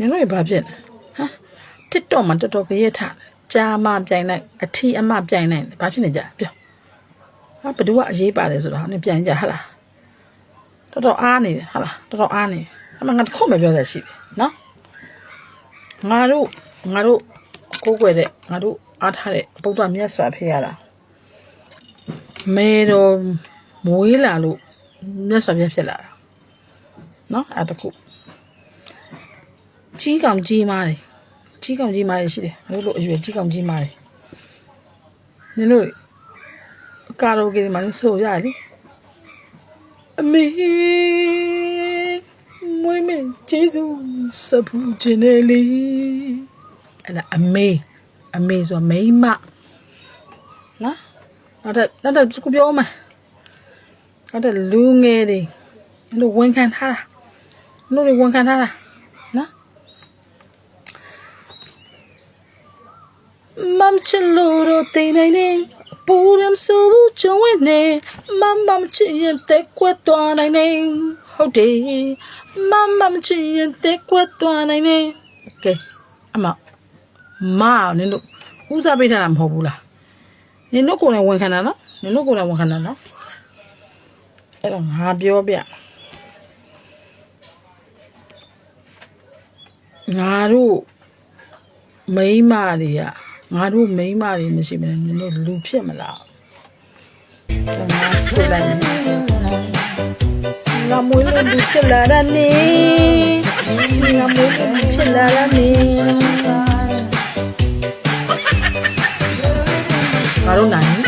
နင်တို့ဘာဖြစ်ဟမ်တစ်တော့မှတော်တော်ကြရက်ထားကြာမပြိုင်လိုက်အထီးအမပြိုင်လိုက်ဘာဖြစ်နေကြပြောဟာဘယ်သူကအရေးပါတယ်ဆိုတော့နင်ပြန်ကြဟလားတော်တော်အားနေတယ်ဟလားတော်တော်အားနေအမငါခုမပြောရရှိတယ်နော်ငါတို့ကိုးကွယ်တဲ့ငါတို့အားထားတဲ့ဗုဒ္ဓမြတ်စွာဘုရားလားမေတော်မွေးလာလို့မြတ်စွာဘုရားဖြစ်လာတာနော်အဲ့တခုကြီးကောင်ကြီးမားတယ်ကြီးကောင်ကြီးမားရရှိတယ်ငါတို့လိုအရွယ်ကြီးကောင်ကြီးမားတယ်နင်တို့ကာရိုကေမှာဆိုရလေအမေမွေးမကျေးဇူးစပူခြင်းလေအဲ့ဒါအမေဆိုမိမနော်နောက်တော့စကူပြောမှာနောက်တော့လူငယ်တွေတို့ဝန်ခံထားတာတို့တွေဝန်ခံထားတာနော်မမ်ချလိုရိုတေးနေပူရမ်ဆူချွန်ဝင်းနေမမ်ချင်တဲ့ကွက်သွားနိုင်နေဟုတ်တယ်မမ်ချင်တဲ့ကွက်သွားနိုင်နေကဲအမနင်တို့ဦးစားပေးထားတာမဟုတ်ဘူးလားနင်တို့ကိုယ်နဲ့ဝန်ခံတာနော်နင်တို့ကိုယ်နဲ့ဝန်ခံတာနော်အဲ့တော့ငါပြောပြငါတို့မိန်းမတွေကငါတို့မိန်းမတွေမရှိမနဲ့နင်တို့လူဖြစ်မလားငါဆိုလိုက်ငါမွေးလို့လူဖြစ်လာတာနေငါမွေးလို့လူဖြစ်လာတာနေငါတို့နိုင်